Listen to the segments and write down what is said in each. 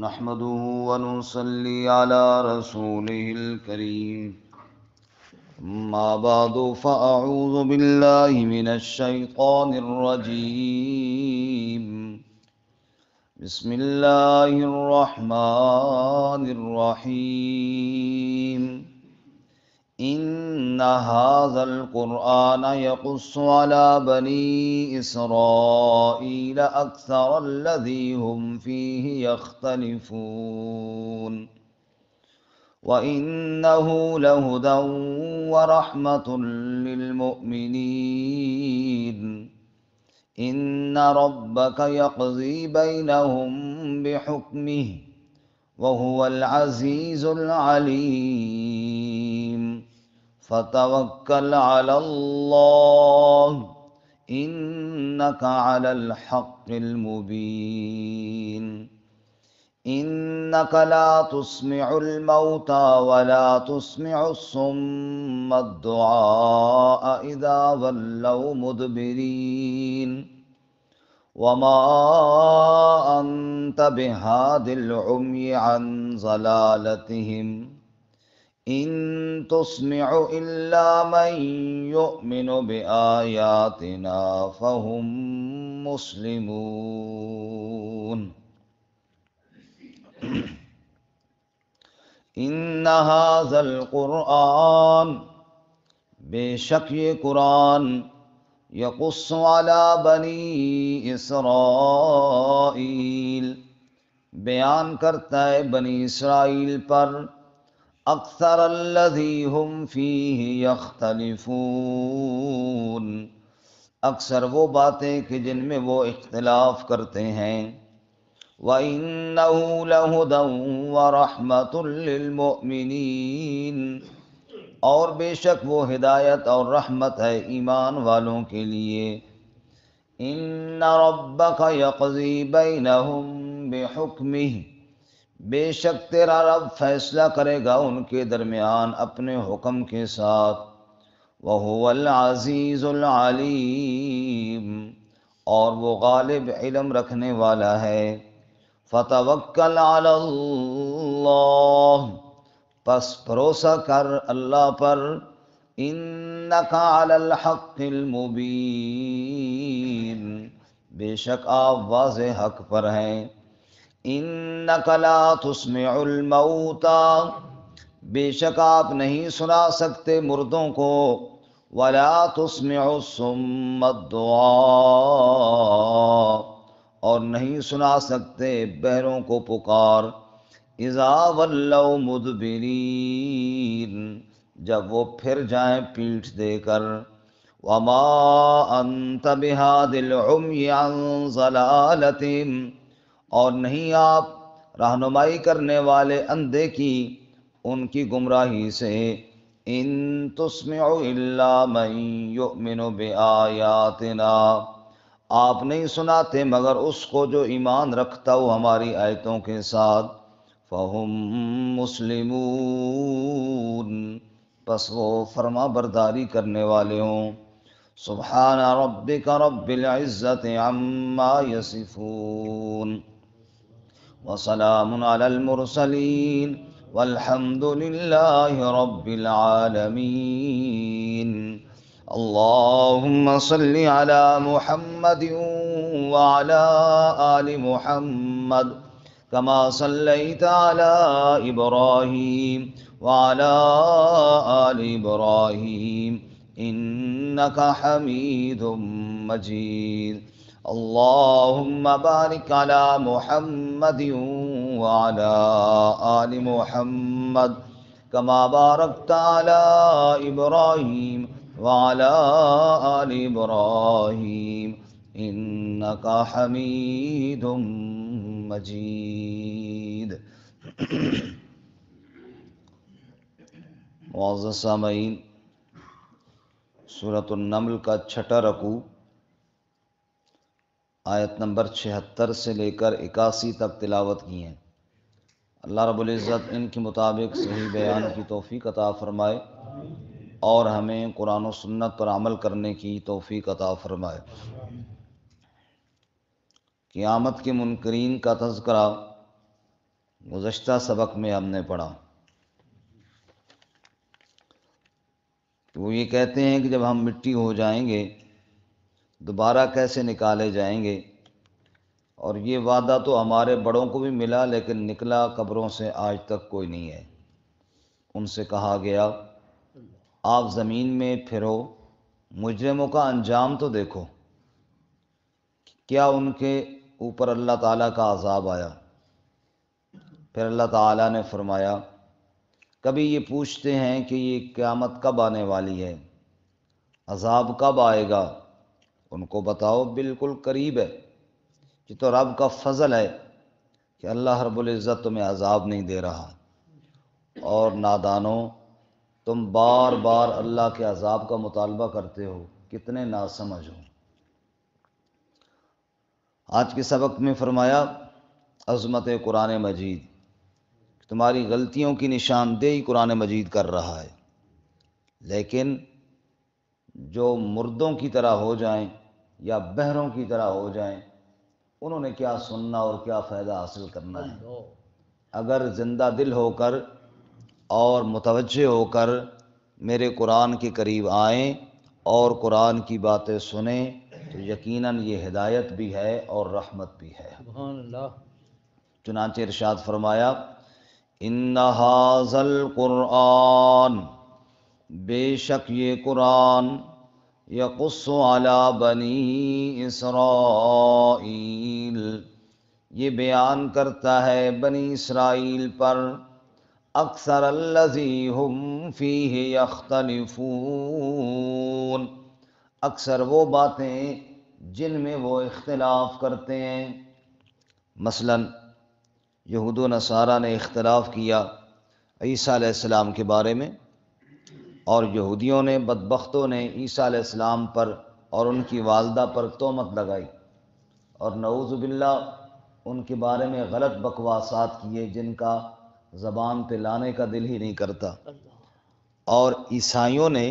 نحمده ونصلي على رسوله الكريم. أما بعد فأعوذ بالله من الشيطان الرجيم. بسم الله الرحمن الرحيم. إن هذا القرآن يقص على بني إسرائيل أكثر الذي هم فيه يختلفون وإنه لهدى ورحمة للمؤمنين. إن ربك يقضي بينهم بحكمه وهو العزيز العليم. فتوكل على الله إنك على الحق المبين. إنك لا تسمع الموتى ولا تسمع الصم الدعاء إذا ولوا مدبرين. وما أنت بهاد العمي عن ضلالتهم إن تسمع إلا من يؤمن بآياتنا فهم مسلمون. إن هذا القرآن بے شک یہ قرآن یقص علی بنی اسرائیل بیان کرتا ہے بنی اسرائیل پر اکثر الذی هم فیہ یختلفون اکثر وہ باتیں کہ جن میں وہ اختلاف کرتے ہیں. وَإِنَّهُ لَهُدًى وَرَحْمَةٌ لِّلْمُؤْمِنِينَ اور بے شک وہ ہدایت اور رحمت ہے ایمان والوں کے لیے. إِنَّ رَبَّكَ يَقْضِي بَيْنَهُم بِحُكْمِهِ بے شک تیرا رب فیصلہ کرے گا ان کے درمیان اپنے حکم کے ساتھ. وَهُوَ الْعَزِيزُ الْعَلِيمُ اور وہ غالب علم رکھنے والا ہے. فتوکل علی اللہ پس بھروسہ کر اللہ پر. انک علی الحق المبین بے شک آپ واضح حق پر ہیں. انک لا تسمع الموتى بے شک آپ نہیں سنا سکتے مردوں کو. ولا تسمع الصم الدعاء اور نہیں سنا سکتے بہروں کو پکار. اذا ولوا مدبرین جب وہ پھر جائیں پیٹھ دے کر. وما انت بہاد العمی عن ضلالتہم اور نہیں آپ رہنمائی کرنے والے اندھے کی ان کی گمراہی سے. ان تسمع الا من یؤمن بآیاتنا آپ نہیں سناتے مگر اس کو جو ایمان رکھتا ہو ہماری آیتوں کے ساتھ. فہم مسلمون پس وہ فرما برداری کرنے والے ہوں. سبحان ربک رب العزت عما یصفون وسلام علی المرسلین والحمد للہ رب العالمین. اللهم صل على محمد وعلى آل محمد كما صليت على إبراهيم وعلى آل إبراهيم إنك حميد مجيد. اللهم بارك على محمد وعلى آل محمد كما باركت على إبراهيم وعلى آل إبراهيم إنك حميد مجيد. معزز سامعین، سورۃ النمل کا چھٹا رکوع آیت نمبر 76 سے لے کر 81 تک تلاوت کی ہیں. اللہ رب العزت ان کے مطابق صحیح بیان کی توفیق عطا فرمائے اور ہمیں قرآن و سنت پر عمل کرنے کی توفیق عطا فرمائے. قیامت کے منکرین کا تذکرہ گزشتہ سبق میں ہم نے پڑھا کہ وہ یہ کہتے ہیں کہ جب ہم مٹی ہو جائیں گے دوبارہ کیسے نکالے جائیں گے، اور یہ وعدہ تو ہمارے بڑوں کو بھی ملا لیکن نکلا قبروں سے آج تک کوئی نہیں ہے۔ ان سے کہا گیا آپ زمین میں پھرو، مجرموں کا انجام تو دیکھو، کیا ان کے اوپر اللہ تعالیٰ کا عذاب آیا؟ پھر اللہ تعالیٰ نے فرمایا کبھی یہ پوچھتے ہیں کہ یہ قیامت کب آنے والی ہے، عذاب کب آئے گا؟ ان کو بتاؤ بالکل قریب ہے۔ یہ تو رب کا فضل ہے کہ اللہ رب العزت تمہیں عذاب نہیں دے رہا، اور نادانوں تم بار بار اللہ کے عذاب کا مطالبہ کرتے ہو، کتنے ناسمجھ ہو۔ آج کے سبق میں فرمایا عظمت قرآن مجید، تمہاری غلطیوں کی نشاندہی قرآن مجید کر رہا ہے، لیکن جو مردوں کی طرح ہو جائیں یا بہروں کی طرح ہو جائیں انہوں نے کیا سننا اور کیا فائدہ حاصل کرنا ہے؟ اگر زندہ دل ہو کر اور متوجہ ہو کر میرے قرآن کے قریب آئیں اور قرآن کی باتیں سنیں تو یقیناً یہ ہدایت بھی ہے اور رحمت بھی ہے۔ سبحان اللہ۔ چنانچہ ارشاد فرمایا ان ھذا القرآن، بے شک یہ قرآن، یقص علی بنی اسرائیل، یہ بیان کرتا ہے بنی اسرائیل پر، اکثر الذی ہم فیہ یختلفون، اکثر وہ باتیں جن میں وہ اختلاف کرتے ہیں۔ مثلا یہود و نصارہ نے اختلاف کیا عیسیٰ علیہ السلام کے بارے میں، اور یہودیوں نے بدبختوں نے عیسیٰ علیہ السلام پر اور ان کی والدہ پر تہمت لگائی، اور نعوذ باللہ ان کے بارے میں غلط بکواسات کیے جن کا زبان پہ لانے کا دل ہی نہیں کرتا۔ اور عیسائیوں نے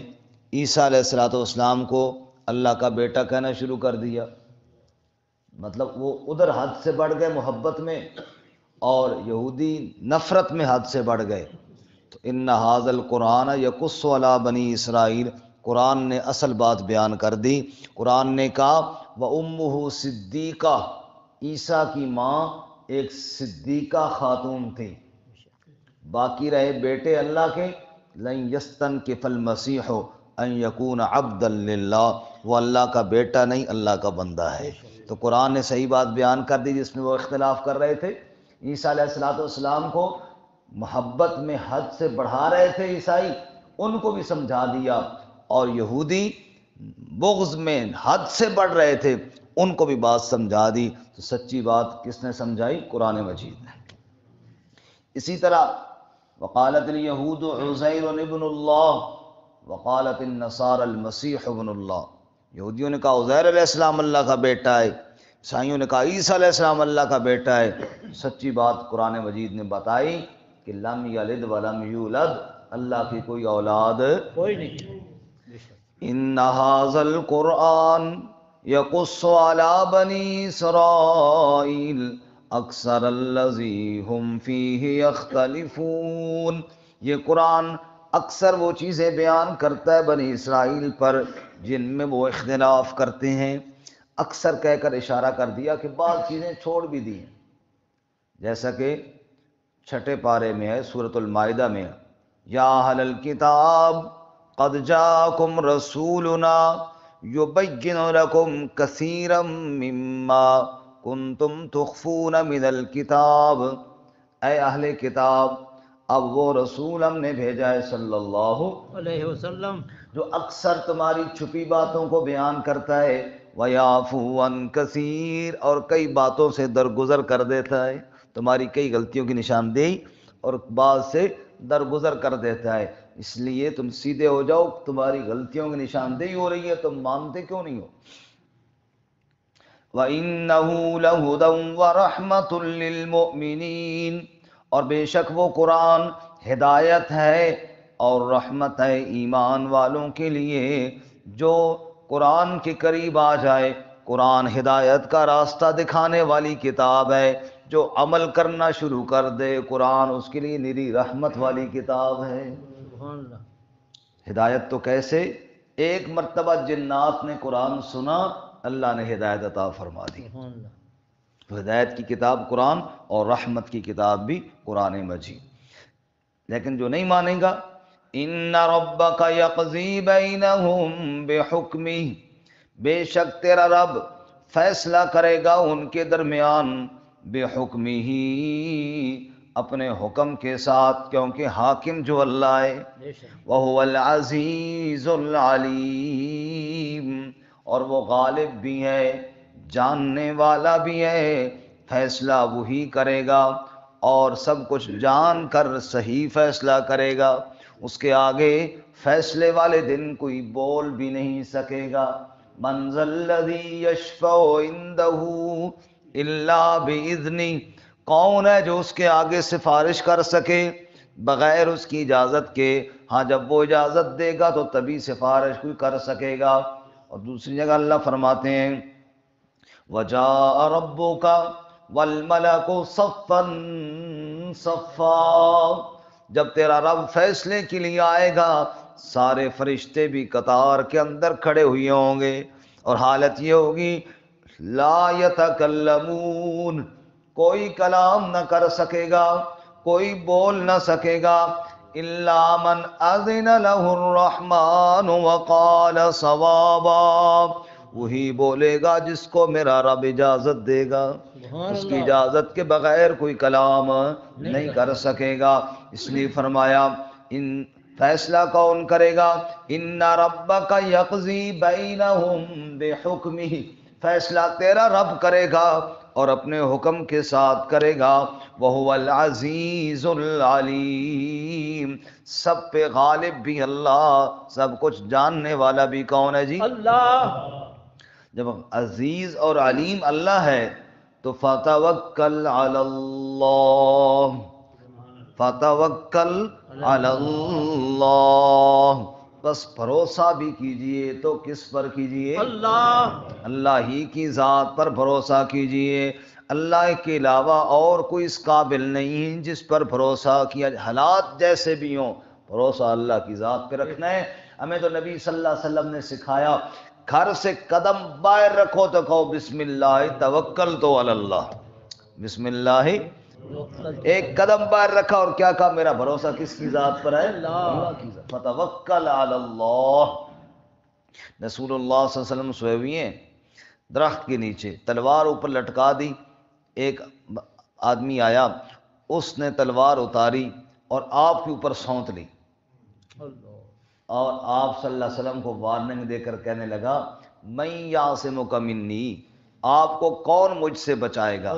عیسیٰ علیہ السلام کو اللہ کا بیٹا کہنا شروع کر دیا، مطلب وہ ادھر حد سے بڑھ گئے محبت میں، اور یہودی نفرت میں حد سے بڑھ گئے۔ تو ان ھذا القرآن یقص علی بنی اسرائیل، قرآن نے اصل بات بیان کر دی۔ قرآن نے کہا وَأُمُّهُ صِدِّیقَةٌ، عیسیٰ کی ماں ایک صدیقہ خاتون تھی۔ باقی رہے بیٹے اللہ کے، لن یستنکف المسیح ان یکون عبدا للہ، وہ اللہ کا بیٹا نہیں اللہ کا بندہ ہے۔ تو قرآن نے صحیح بات بیان کر دی جس میں وہ اختلاف کر رہے تھے۔ عیسیٰ علیہ السلام کو محبت میں حد سے بڑھا رہے تھے عیسائی، ان کو بھی سمجھا دیا، اور یہودی بغض میں حد سے بڑھ رہے تھے ان کو بھی بات سمجھا دی۔ تو سچی بات کس نے سمجھائی؟ قرآن مجید نے۔ اسی طرح وقالت الیہود عزیر ابن اللہ وقالت النصارى المسیح ابن اللہ، یہودیوں نے کہا عزیر علیہ السلام اللہ کا بیٹا ہے، عیسائیوں نے کہا عیسیٰ علیہ السلام اللہ کا بیٹا ہے۔ سچی بات قرآن مجید نے بتائی کہ لم یلد ولم یولد، اللہ کی کوئی اولاد کوئی نہیں۔ ان ھذا القرآن یقص علی بنی اسرائیل اکثر الذی ہم فیہ یختلفون، یہ قرآن اکثر وہ چیزیں بیان کرتا ہے بنی اسرائیل پر جن میں وہ اختلاف کرتے ہیں۔ اکثر کہہ کر اشارہ کر دیا کہ بعض چیزیں چھوڑ بھی دی ہیں، جیسا کہ چھٹے پارے میں ہے سورۃ المائدہ میں یا اہل الکتاب قد جاءکم رسولنا یبین لکم کثیرا مما کنتم تخفون من الکتاب، اے اہل کتاب اب وہ رسول ہم نے بھیجا ہے صلی اللہ علیہ وسلم جو اکثر تمہاری چھپی باتوں کو بیان کرتا ہے، وَيَعْفُو عَنْ کثیر، اور کئی باتوں سے درگزر کر دیتا ہے، تمہاری کئی غلطیوں کی نشاندہی اور بعض سے درگزر کر دیتا ہے۔ اس لیے تم سیدھے ہو جاؤ، تمہاری غلطیوں کی نشاندہی ہو رہی ہے تم مانتے کیوں نہیں ہو؟ وَإِنَّهُ لَهُدًى وَرَحْمَةٌ لِّلْمُؤْمِنِينَ، اور بے شک وہ قرآن ہدایت ہے اور رحمت ہے ایمان والوں کے لیے۔ جو قرآن کے قریب آ جائے، قرآن ہدایت کا راستہ دکھانے والی کتاب ہے، جو عمل کرنا شروع کر دے قرآن اس کے لیے نری رحمت والی کتاب ہے۔ سبحان اللہ۔ ہدایت تو کیسے؟ ایک مرتبہ جنات نے قرآن سنا، اللہ نے ہدایت عطا فرما دی۔ سبحان اللہ۔ تو ہدایت کی کتاب قرآن اور رحمت کی کتاب بھی قرآن مجید۔ لیکن جو نہیں مانے گا، ان ربک یقضی بینہم بحکمہ، بے شک تیرا رب فیصلہ کرے گا ان کے درمیان بحکمہ، اپنے حکم کے ساتھ، کیونکہ حاکم جو اللہ ہے، بے شک۔ وَهُوَ الْعَزِيزُ الْعَلِيمُ، اور وہ غالب بھی ہے، جاننے والا بھی ہے، فیصلہ وہی کرے گا اور سب کچھ جان کر صحیح فیصلہ کرے گا۔ اس کے آگے فیصلے والے دن کوئی بول بھی نہیں سکے گا۔ مَنْ ذَا الَّذِي يَشْفَعُ عِنْدَهُ إِلَّا بِإِذْنِهِ، کون ہے جو اس کے آگے سفارش کر سکے بغیر اس کی اجازت کے؟ ہاں جب وہ اجازت دے گا تو تبھی سفارش کوئی کر سکے گا۔ اور دوسری جگہ اللہ فرماتے ہیں وَجَاءَ رَبُّكَ وَالْمَلَكُ صَفًّا صَفًّا، جب تیرا رب فیصلے کے لیے آئے گا سارے فرشتے بھی قطار کے اندر کھڑے ہوئے ہوں گے، اور حالت یہ ہوگی لا یتکلمون، کوئی کلام نہ کر سکے گا، کوئی بول نہ سکے گا، الا من اذن له الرحمن وقال صوابا، وہی بولے گا جس کو میرا رب اجازت دے گا، سبحان اس کی اللہ۔ اجازت کے بغیر کوئی کلام نہیں کر سکے گا۔ اس لیے فرمایا ان فیصلہ کون کرے گا؟ ان ربک یقضی بینہم بحکمہ، فیصلہ تیرا رب کرے گا اور اپنے حکم کے ساتھ کرے گا۔ وَهُوَ الْعَزِيزُ الْعَلِيمُ، سب پہ غالب بھی اللہ، سب کچھ جاننے والا بھی کون ہے جی؟ اللہ۔ جب عزیز اور علیم اللہ ہے تو فَتَوَكَّلْ عَلَى اللَّهِ، فَتَوَكَّلْ عَلَى اللَّهِ، بس بھروسہ بھی کیجئے تو کس پر کیجئے؟ اللہ۔ اللہ ہی کی ذات پر بھروسہ کیجئے، اللہ کے علاوہ اور کوئی اس قابل نہیں جس پر بھروسہ کیا، حالات جیسے بھی ہوں بھروسہ اللہ کی ذات پہ رکھنا ہے۔ ہمیں تو نبی صلی اللہ علیہ وسلم نے سکھایا گھر سے قدم باہر رکھو تو کہو بسم اللہ توکلت علی اللہ، بسم اللہ، ایک قدم باہر رکھا اور کیا کہا؟ میرا بھروسہ کس کی ذات پر ہے؟ اللہ کی ذات، فتوکل علی اللہ۔ رسول اللہ صلی اللہ علیہ وسلم سوئے ہوئے ہیں درخت کے نیچے، تلوار اوپر لٹکا دی، ایک آدمی آیا، اس نے تلوار اتاری اور آپ کے اوپر سونت لی، اور آپ صلی اللہ علیہ وسلم کو وارننگ دے کر کہنے لگا من یعصمک منی، آپ کو کون مجھ سے بچائے گا؟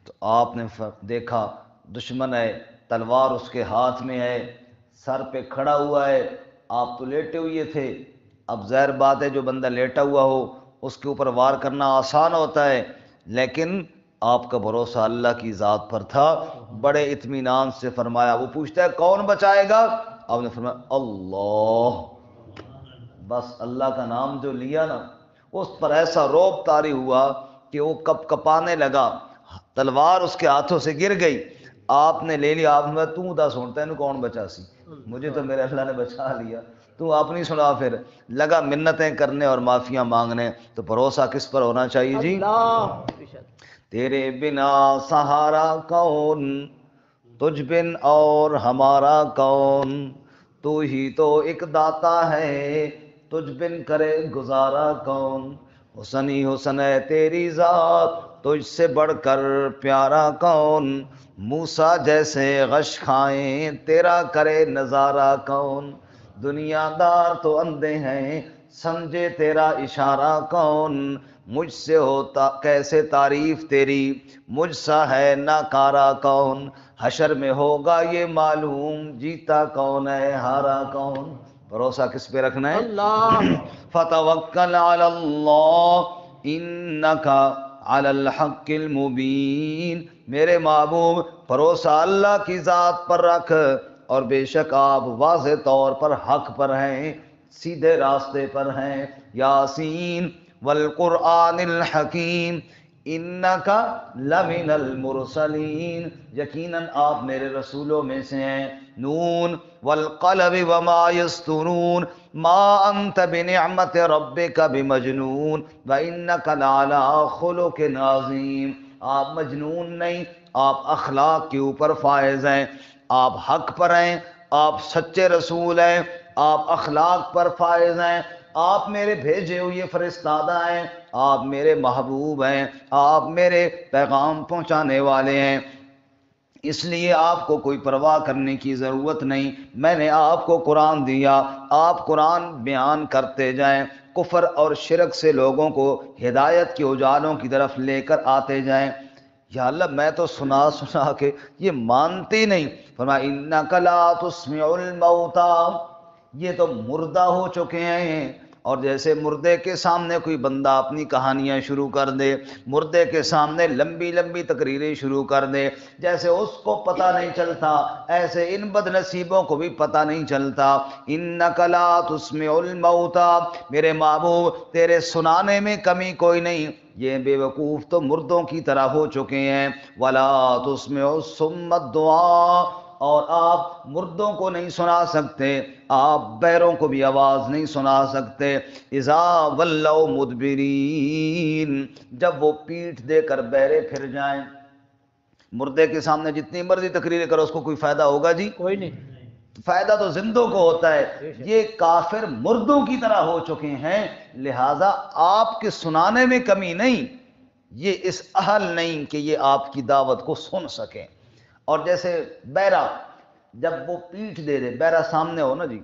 تو آپ نے دیکھا دشمن ہے، تلوار اس کے ہاتھ میں ہے، سر پہ کھڑا ہوا ہے، آپ تو لیٹے ہوئے تھے، اب ظاہر بات ہے جو بندہ لیٹا ہوا ہو اس کے اوپر وار کرنا آسان ہوتا ہے، لیکن آپ کا بھروسہ اللہ کی ذات پر تھا، بڑے اطمینان سے فرمایا۔ وہ پوچھتا ہے کون بچائے گا؟ آپ نے فرمایا اللہ، بس اللہ کا نام جو لیا نا، اس پر ایسا رعب طاری ہوا کہ وہ کپ کپانے لگا، تلوار اس کے ہاتھوں سے گر گئی، آپ نے لے لیا، آپ نے تو دا سنتا ہے کون بچا سی، مجھے تو میرے اللہ نے بچا لیا، تو آپ نہیں سنا، پھر لگا منتیں کرنے اور معافیاں مانگنے۔ تو بھروسہ کس پر ہونا چاہیے جی؟ اللہ۔ تیرے بنا سہارا کون، تجھ بن اور ہمارا کون، تو ہی تو ایک داتا ہے، تجھ بن کرے گزارا کون، حسن ہی حسن ہے تیری ذات، تجھ سے بڑھ کر پیارا کون، موسیٰ جیسے غش کھائیں تیرا کرے نظارہ کون، دنیا دار تو اندھے ہیں سمجھے تیرا اشارہ کون، مجھ سے ہوتا کیسے تعریف تیری، مجھ سا ہے ناکارہ کون، حشر میں ہوگا یہ معلوم جیتا کون ہے ہارا کون۔ بھروسہ کس پہ رکھنا ہے؟ اللہ۔ فتوکل علی اللہ انک علی الحق المبین، میرے محبوب بھروسہ اللہ کی ذات پر رکھ، اور بے شک آپ واضح طور پر حق پر ہیں، سیدھے راستے پر ہیں۔ یاسین والقرآن الحکیم، انکا لمن المرسلین، یقیناً آپ میرے رسولوں میں سے ہیں۔ نون والقلم وما یسطرون ما انت بنعمت ربک بمجنون وانک لعلی خلق عظیم۔ آپ مجنون نہیں، آپ اخلاق کے اوپر فائز ہیں، آپ حق پر ہیں، آپ سچے رسول ہیں، آپ اخلاق پر فائز ہیں، آپ میرے بھیجے ہوئے فرستادہ ہیں، آپ میرے محبوب ہیں، آپ میرے پیغام پہنچانے والے ہیں، اس لیے آپ کو کوئی پرواہ کرنے کی ضرورت نہیں۔ میں نے آپ کو قرآن دیا، آپ قرآن بیان کرتے جائیں، کفر اور شرک سے لوگوں کو ہدایت کے اجالوں کی طرف لے کر آتے جائیں۔ یا اللہ میں تو سنا سنا کے یہ مانتے نہیں۔ فرمایا انک لا تسمع الموتى، یہ تو مردہ ہو چکے ہیں۔ اور جیسے مردے کے سامنے کوئی بندہ اپنی کہانیاں شروع کر دے، مردے کے سامنے لمبی لمبی تقریریں شروع کر دے، جیسے اس کو پتہ نہیں چلتا، ایسے ان بد نصیبوں کو بھی پتہ نہیں چلتا۔ انک لا تسمع الموتى، میرے محبوب تیرے سنانے میں کمی کوئی نہیں، یہ بے وقوف تو مردوں کی طرح ہو چکے ہیں۔ ولا تسمع الصم الدعاء، اور آپ مردوں کو نہیں سنا سکتے، آپ بہروں کو بھی آواز نہیں سنا سکتے۔ اذا ولوا مدبرین، جب وہ پیٹھ دے کر بہرے پھر جائیں۔ مردے کے سامنے جتنی مرضی تقریریں کرو اس کو کوئی فائدہ ہوگا جی؟ کوئی نہیں۔ فائدہ تو زندوں کو ہوتا ہے۔ یہ کافر مردوں کی طرح ہو چکے ہیں، لہٰذا آپ کے سنانے میں کمی نہیں، یہ اس اہل نہیں کہ یہ آپ کی دعوت کو سن سکیں۔ اور جیسے بہرا جب وہ پیٹھ دے دے، بہرا سامنے ہو نا جی،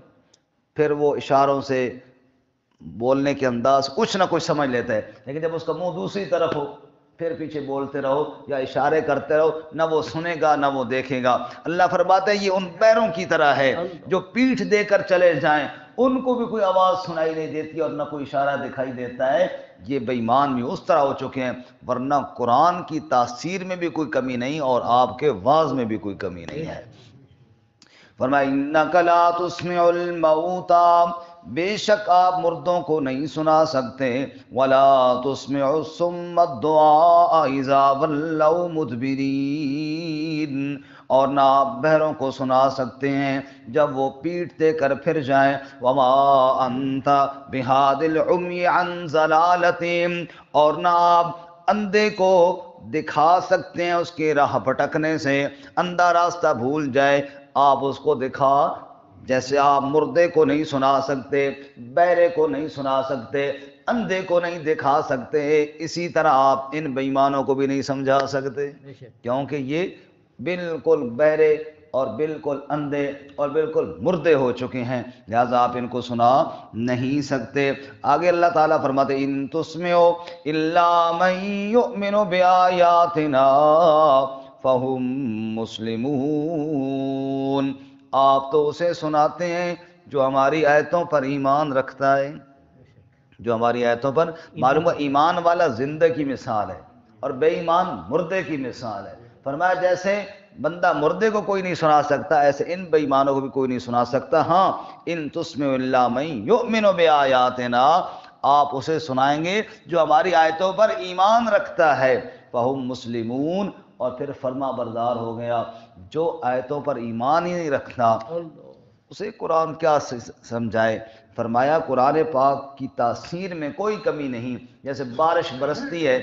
پھر وہ اشاروں سے بولنے کے انداز کچھ نہ کچھ سمجھ لیتا ہے، لیکن جب اس کا منہ دوسری طرف ہو پھر پیچھے بولتے رہو یا اشارے کرتے رہو، نہ وہ سنے گا نہ وہ دیکھے گا۔ اللہ فرماتا ہے یہ ان پیروں کی طرح ہے جو پیٹھ دے کر چلے جائیں، ان کو بھی کوئی آواز سنائی نہیں دیتی اور نہ کوئی اشارہ دکھائی دیتا ہے۔ یہ بے ایمان بھی اس طرح ہو چکے ہیں، ورنہ قرآن کی تاثیر میں بھی کوئی کمی نہیں اور آپ کے واعظ میں بھی کوئی کمی نہیں ہے۔ فرمایا انک لا تسمع الموتى، بے شک آپ مردوں کو نہیں سنا سکتے، ولا تسمع الصم الدعاء اذا ولوا مدبرین، اور نہ آپ بہروں کو سنا سکتے ہیں جب وہ پیٹھ دے کر پھر جائیں۔ وما انت بہاد العمی عن ضلالتہم، اور نہ آپ اندھے کو دکھا سکتے ہیں اس کے راہ بھٹکنے سے، اندھا راستہ بھول جائے آپ اس کو دکھا، جیسے آپ مردے کو نہیں سنا سکتے، بہرے کو نہیں سنا سکتے، اندھے کو نہیں دکھا سکتے، اسی طرح آپ ان بے ایمانوں کو بھی نہیں سمجھا سکتے، کیونکہ یہ بالکل بہرے اور بالکل اندھے اور بالکل مردے ہو چکے ہیں، لہذا آپ ان کو سنا نہیں سکتے۔ آگے اللہ تعالیٰ فرماتے ان تسمعوا الا من یؤمن بآیاتنا فہم مسلمون، آپ تو اسے سناتے ہیں جو ہماری آیتوں پر ایمان رکھتا ہے، جو ہماری آیتوں پر معلوم ہے ایمان والا زندہ کی مثال ہے اور بے ایمان مردے کی مثال ہے۔ فرمایا جیسے بندہ مردے کو کوئی نہیں سنا سکتا، ایسے ان بے ایمانوں کو بھی کوئی نہیں سنا سکتا۔ ہاں ان تسمع الا من یؤمن بآیاتنا، آپ اسے سنائیں گے جو ہماری آیتوں پر ایمان رکھتا ہے، فہم مسلمون، اور پھر فرما بردار ہو گیا۔ جو آیتوں پر ایمان ہی نہیں رکھتا اسے قرآن کیا سمجھائے۔ فرمایا قرآن پاک کی تاثیر میں کوئی کمی نہیں، جیسے بارش برستی ہے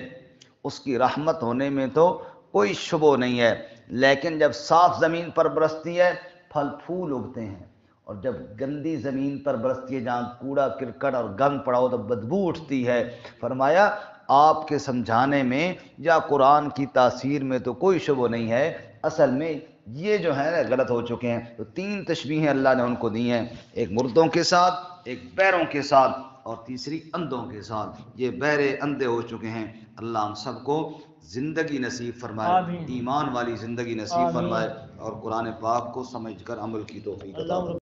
اس کی رحمت ہونے میں تو کوئی شبہ نہیں ہے، لیکن جب صاف زمین پر برستی ہے پھل پھول اگتے ہیں، اور جب گندی زمین پر برستی ہے جہاں کوڑا کرکٹ اور گند پڑا ہو تو بدبو اٹھتی ہے۔ فرمایا آپ کے سمجھانے میں یا قرآن کی تاثیر میں تو کوئی شبہ نہیں ہے، اصل میں یہ جو ہے نا غلط ہو چکے ہیں۔ تو تین تشبیہیں اللہ نے ان کو دی ہیں، ایک مردوں کے ساتھ، ایک بہروں کے ساتھ، اور تیسری اندھوں کے ساتھ۔ یہ بہرے اندھے ہو چکے ہیں، اللہ ہم سب کو زندگی نصیب فرمائے، آمین، ایمان والی زندگی نصیب آمین۔ فرمائے، اور قرآن پاک کو سمجھ کر عمل کی توفیق عطا فرمائے۔